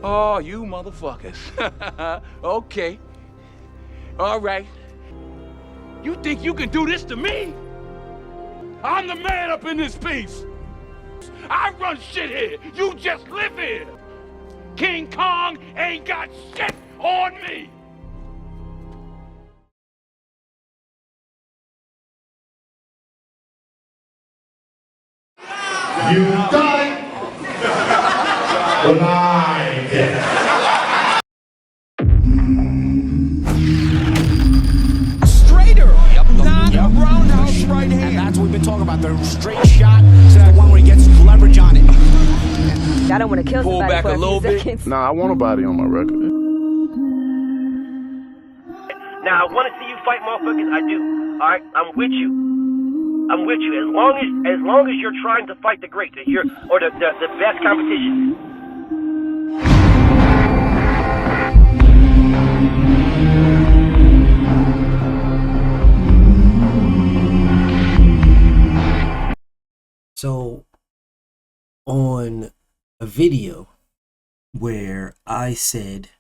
Oh, you motherfuckers. Okay. All right. You think you can do this to me? I'm the man up in this piece. I run shit here. You just live here. King Kong ain't got shit on me. You done lied. Straighter, not a roundhouse right hand. And that's what we've been talking about. The straight shot is the one where he gets leverage on it. I don't want to kill somebody back for a little few bit. seconds. Nah, I want a body on my record. Now, I want to see you fight motherfuckers. I do. All right, I'm with you. I'm with you. As long as you're trying to fight the great, the best competition. So, on a video where I said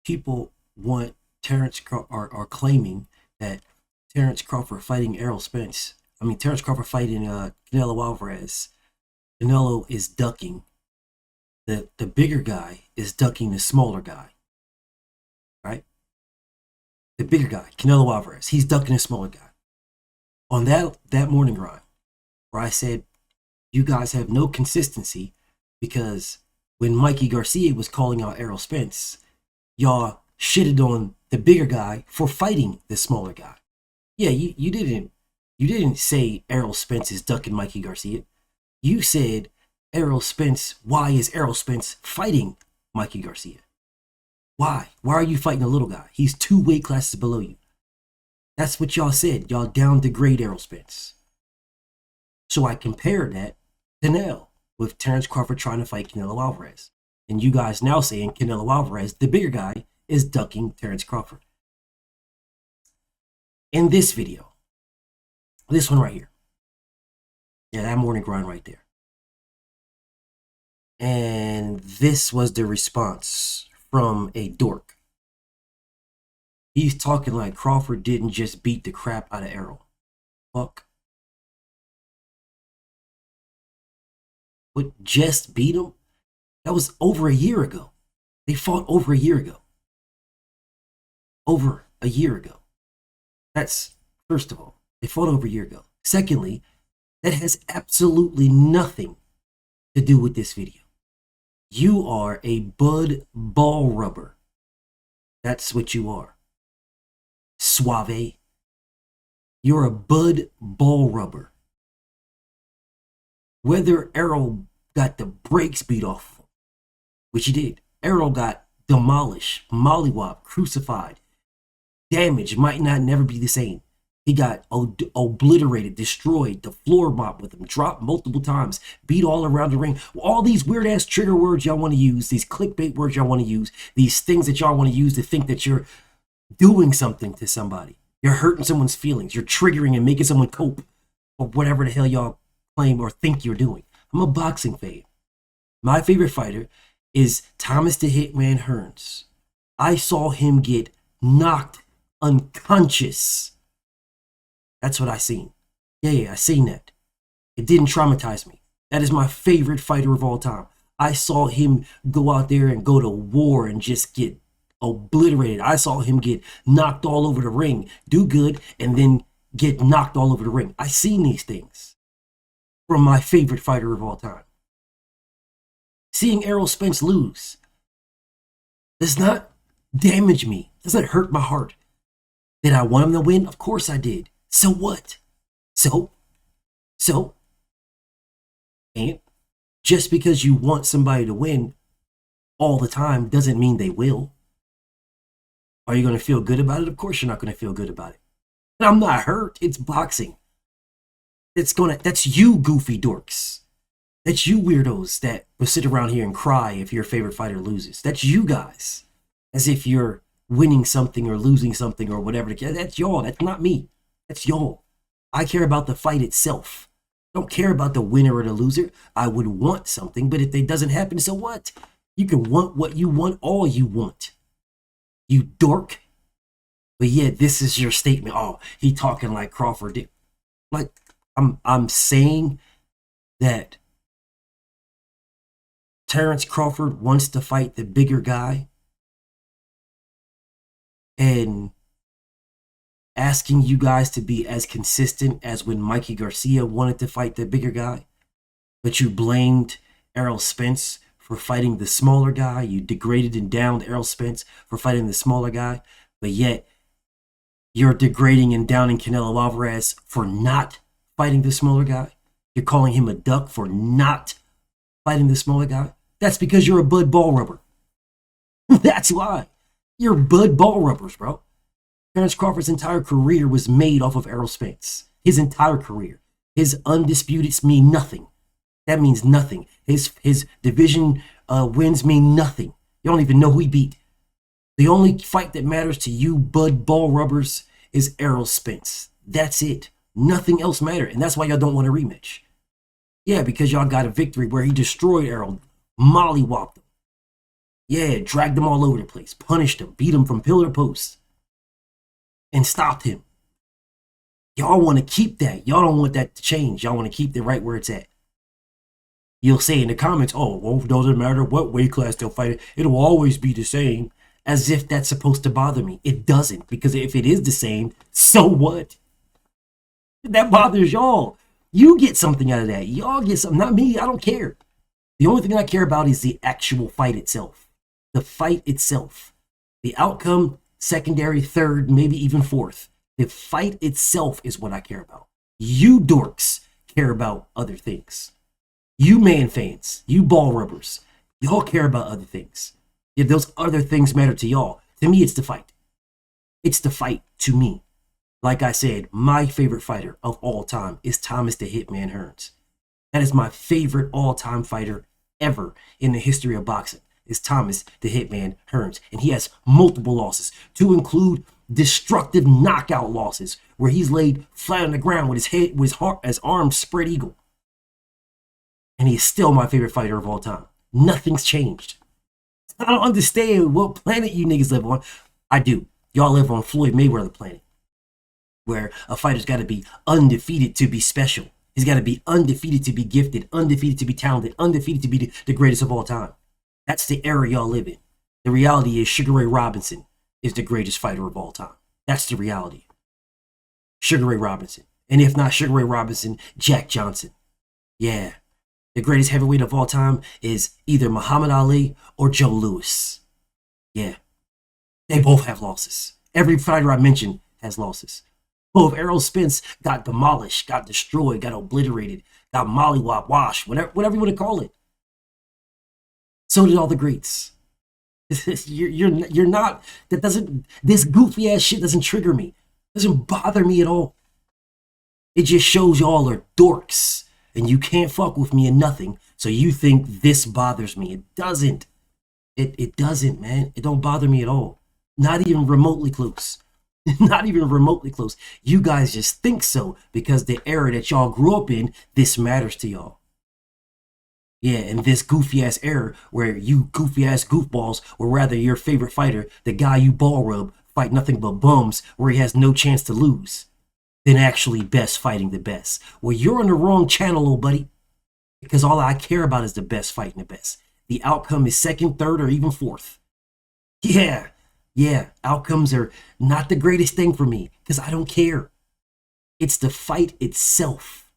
people want are claiming that Terrence Crawford fighting Terrence Crawford fighting Canelo Alvarez. Canelo is ducking. The bigger guy is ducking the smaller guy. Right? The bigger guy, Canelo Alvarez, he's ducking the smaller guy. On that morning grind, where I said, you guys have no consistency because when Mikey Garcia was calling out Errol Spence, y'all shitted on the bigger guy for fighting the smaller guy. Yeah, you didn't say Errol Spence is ducking Mikey Garcia. You said why is Errol Spence fighting Mikey Garcia? Why? Why are you fighting the little guy? He's 2 weight classes below you. That's what y'all said. Y'all down degrade Errol Spence. So I compared that to now with Terrence Crawford trying to fight Canelo Alvarez. And you guys now saying Canelo Alvarez, the bigger guy, is ducking Terrence Crawford. In this video, this one right here. Yeah, that morning grind right there. And this was the response from a dork. He's talking like Crawford didn't just beat the crap out of Errol. Fuck. What, just beat him? That was over a year ago. They fought over a year ago. Over a year ago. That's, first of all, they fought over a year ago. Secondly, that has absolutely nothing to do with this video. You are a bud ball rubber. That's what you are. Suave. You're a bud ball rubber. Whether Errol got the brakes beat off him, which he did. Errol got demolished, mollywopped, crucified. Damage might not never be the same. He got obliterated, destroyed, the floor mopped with him, dropped multiple times, beat all around the ring. All these weird ass trigger words y'all want to use, these clickbait words y'all want to use, these things that y'all want to use to think that you're doing something to somebody. You're hurting someone's feelings. You're triggering and making someone cope or whatever the hell y'all claim or think you're doing. I'm a boxing fan. My favorite fighter is Thomas the Hitman Hearns. I saw him get knocked unconscious. That's what I seen. Yeah, I seen that. It didn't traumatize me. That is my favorite fighter of all time. I saw him go out there and go to war and just get obliterated. I saw him get knocked all over the ring, do good, and then get knocked all over the ring. I seen these things from my favorite fighter of all time. Seeing Errol Spence lose does not damage me. Does not hurt my heart. Did I want him to win? Of course I did. So what? So? And just because you want somebody to win all the time doesn't mean they will. Are you going to feel good about it? Of course you're not going to feel good about it. And I'm not hurt. It's boxing. That's you goofy dorks. That's you weirdos that will sit around here and cry if your favorite fighter loses. That's you guys. As if you're winning something or losing something or whatever. That's y'all. That's not me. That's y'all. I care about the fight itself. I don't care about the winner or the loser. I would want something, but if it doesn't happen, so what? You can want what you want all you want. You dork. But yet this is your statement. Oh, he talking like Crawford did. Like, I'm saying that Terrence Crawford wants to fight the bigger guy, and asking you guys to be as consistent as when Mikey Garcia wanted to fight the bigger guy, but you blamed Errol Spence for fighting the smaller guy. You degraded and downed Errol Spence for fighting the smaller guy, but yet you're degrading and downing Canelo Alvarez for not fighting the smaller guy. You're calling him a duck for not fighting the smaller guy. That's because you're a bud ball rubber. That's why. You're bud ball rubbers, bro. Terrence Crawford's entire career was made off of Errol Spence. His entire career. His undisputeds mean nothing. That means nothing. His division wins mean nothing. You don't even know who he beat. The only fight that matters to you bud ball rubbers is Errol Spence. That's it. Nothing else matters. And that's why y'all don't want a rematch. Yeah, because y'all got a victory where he destroyed Errol, mollywopped him. Yeah, dragged him all over the place, punished him, beat him from pillar to post, and stopped him. Y'all want to keep that. Y'all don't want that to change. Y'all want to keep it right where it's at. You'll say in the comments, oh, well, it doesn't matter what weight class they'll fight. It'll always be the same. As if that's supposed to bother me. It doesn't, because if it is the same, so what? That bothers y'all. You get something out of that. Y'all get something, not me. I don't care. The only thing I care about is the actual fight itself. The fight itself. The outcome, secondary, third, maybe even fourth. The fight itself is what I care about. You dorks care about other things. You man fans, you ball rubbers, y'all care about other things. If those other things matter to y'all, to me, it's the fight. It's the fight to me. Like I said, my favorite fighter of all time is Thomas the Hitman Hearns. That is my favorite all-time fighter ever in the history of boxing, is Thomas the Hitman Hearns. And he has multiple losses, to include destructive knockout losses, where he's laid flat on the ground with his head, with his arms spread eagle. And he is still my favorite fighter of all time. Nothing's changed. I don't understand what planet you niggas live on. I do. Y'all live on Floyd Mayweather planet, where a fighter's got to be undefeated to be special. He's got to be undefeated to be gifted, undefeated to be talented, undefeated to be the greatest of all time. That's the era y'all live in. The reality is Sugar Ray Robinson is the greatest fighter of all time. That's the reality. Sugar Ray Robinson. And if not Sugar Ray Robinson, Jack Johnson. Yeah. The greatest heavyweight of all time is either Muhammad Ali or Joe Louis. Yeah. They both have losses. Every fighter I mentioned has losses. Well, if Errol Spence got demolished, got destroyed, got obliterated, got mollywop, washed, whatever you want to call it. So did all the greats. You're not, this goofy ass shit doesn't trigger me. It doesn't bother me at all. It just shows y'all are dorks. And you can't fuck with me in nothing, so you think this bothers me. It doesn't. It doesn't, man. It don't bother me at all. Not even remotely close. Not even remotely close. You guys just think so because the era that y'all grew up in, this matters to y'all. Yeah, and this goofy ass era where you goofy ass goofballs were rather your favorite fighter, the guy you ball rub, fight nothing but bums where he has no chance to lose, than actually best fighting the best. Well, you're on the wrong channel, old buddy. Because all I care about is the best fighting the best. The outcome is second, third, or even fourth. Yeah. Outcomes are not the greatest thing for me. Because I don't care. It's the fight itself.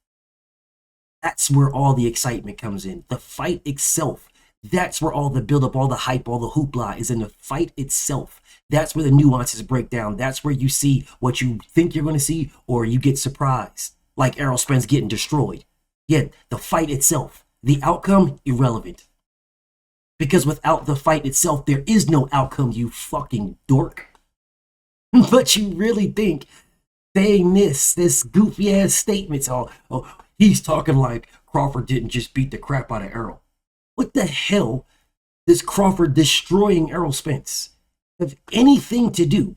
That's where all the excitement comes in. The fight itself. That's where all the buildup, all the hype, all the hoopla is in the fight itself. That's where the nuances break down. That's where you see what you think you're going to see, or you get surprised. Like Errol Spence getting destroyed. Yet the fight itself, the outcome, irrelevant. Because without the fight itself, there is no outcome, you fucking dork. But you really think saying this goofy ass statements, oh, he's talking like Crawford didn't just beat the crap out of Errol. What the hell does Crawford destroying Errol Spence have anything to do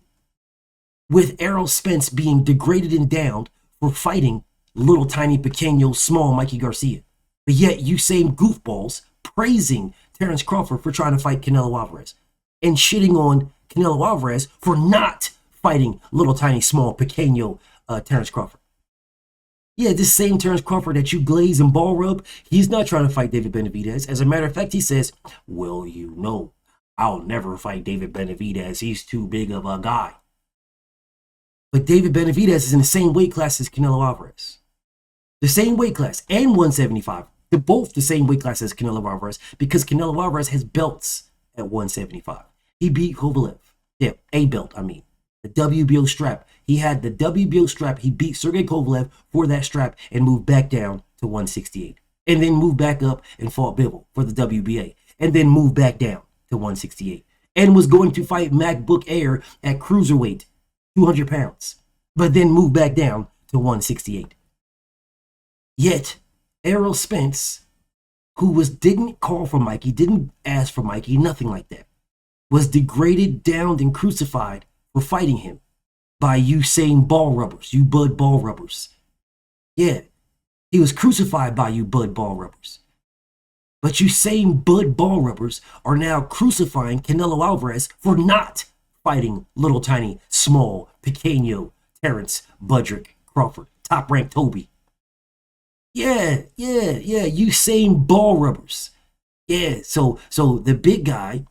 with Errol Spence being degraded and downed for fighting little tiny pequeño small Mikey Garcia? But yet you same goofballs praising Terrence Crawford for trying to fight Canelo Alvarez and shitting on Canelo Alvarez for not fighting little tiny small pequeño Terrence Crawford. Yeah, this same Terrence Crawford that you glaze and ball rub, he's not trying to fight David Benavidez. As a matter of fact, he says, well, you know, I'll never fight David Benavidez. He's too big of a guy. But David Benavidez is in the same weight class as Canelo Alvarez. The same weight class and 175. They're both the same weight class as Canelo Alvarez because Canelo Alvarez has belts at 175. He beat Kovalev. Yeah, a belt, I mean. The WBO strap. He had the WBO strap. He beat Sergey Kovalev for that strap and moved back down to 168. And then moved back up and fought Bivol for the WBA. And then moved back down to 168. And was going to fight MacBook Air at cruiserweight, 200 pounds. But then moved back down to 168. Yet, Errol Spence, who didn't call for Mikey, didn't ask for Mikey, nothing like that, was degraded, downed, and crucified for fighting him by you saying ball rubbers, you Bud ball rubbers. Yeah, he was crucified by you Bud ball rubbers. But you same Bud ball rubbers are now crucifying Canelo Alvarez for not fighting little tiny small pequeño Terrence Budrick Crawford, top ranked Toby. Yeah, you same ball rubbers. Yeah, so the big guy,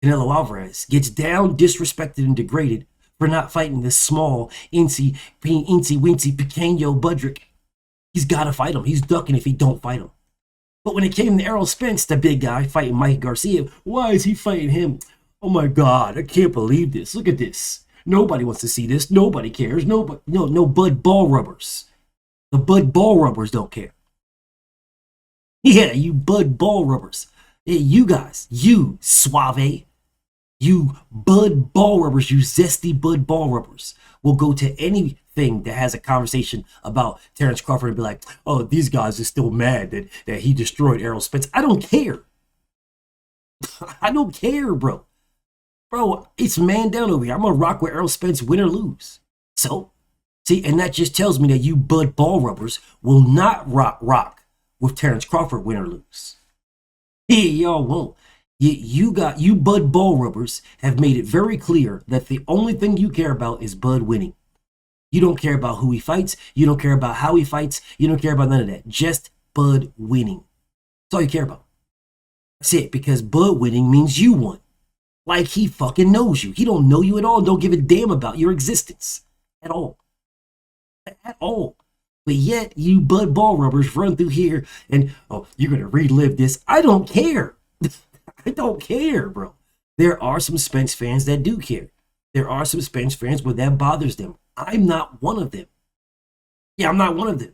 Canelo Alvarez, gets down, disrespected, and degraded for not fighting this small, incy, wincy, pequeño Budrick. He's got to fight him. He's ducking if he don't fight him. But when it came to Errol Spence, the big guy, fighting Mike Garcia, why is he fighting him? Oh my God, I can't believe this. Look at this. Nobody wants to see this. Nobody cares. No Bud ball rubbers. The Bud ball rubbers don't care. Yeah, you Bud ball rubbers. Yeah, you guys, you Suave, you Bud ball rubbers, you zesty Bud ball rubbers will go to anything that has a conversation about Terrence Crawford and be like, oh, these guys are still mad that he destroyed Errol Spence. I don't care. I don't care, bro. Bro, it's man down over here. I'm going to rock with Errol Spence, win or lose. So, see, and that just tells me that you Bud ball rubbers will not rock with Terrence Crawford, win or lose. Yeah, y'all won't. You Bud ball rubbers have made it very clear that the only thing you care about is Bud winning. You don't care about who he fights. You don't care about how he fights. You don't care about none of that. Just Bud winning. That's all you care about. That's it, because Bud winning means you won. Like he fucking knows you. He don't know you at all and don't give a damn about your existence. At all. At all. But yet, you Bud ball rubbers run through here and, oh, you're going to relive this. I don't care. I don't care, bro. There are some Spence fans that do care. There are some Spence fans where that bothers them. I'm not one of them. Yeah, I'm not one of them.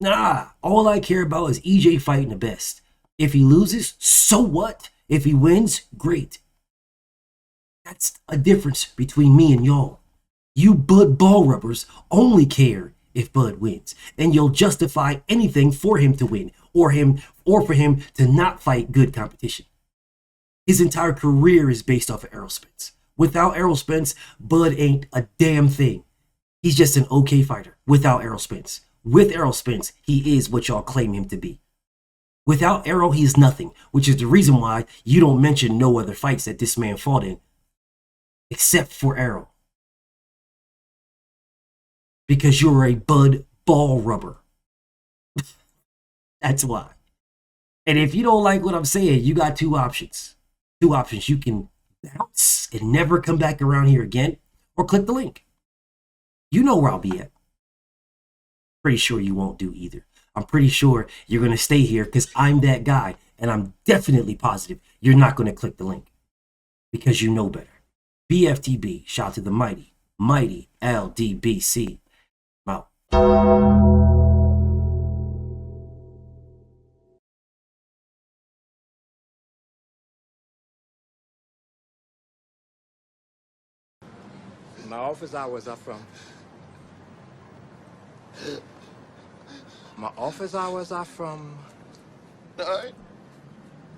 Nah, all I care about is EJ fighting the best. If he loses, so what? If he wins, great. That's a difference between me and y'all. You Bud ball rubbers only care if Bud wins. And you'll justify anything for him to win or for him to not fight good competition. His entire career is based off of Errol Spence. Without Errol Spence, Bud ain't a damn thing. He's just an okay fighter without Errol Spence. With Errol Spence, he is what y'all claim him to be. Without Errol, he is nothing, which is the reason why you don't mention no other fights that this man fought in, except for Errol. Because you're a Bud ball rubber. That's why. And if you don't like what I'm saying, you got two options. Two options. You can bounce and never come back around here again, or click the link. You know where I'll be at. Pretty sure you won't do either. I'm pretty sure you're going to stay here because I'm that guy, and I'm definitely positive you're not going to click the link because you know better. BFTB, shout out to the mighty LDBC. I'm out. My office hours are from... My office hours are from... 9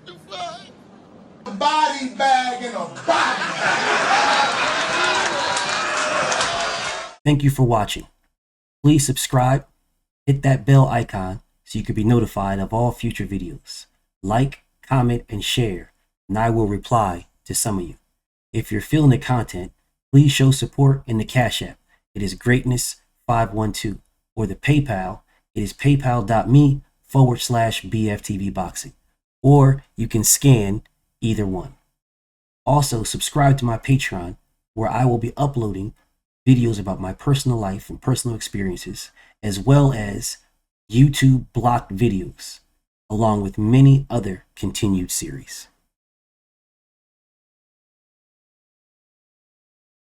to 5. A body bag and a body. Thank you for watching. Please subscribe, hit that bell icon so you can be notified of all future videos. Like, comment, and share, and I will reply to some of you. If you're feeling the content, please show support in the Cash App. It is Greatness512. Or the PayPal, it is paypal.me/BFTVboxing. Or you can scan either one. Also, subscribe to my Patreon, where I will be uploading videos about my personal life and personal experiences, as well as YouTube blocked videos, along with many other continued series.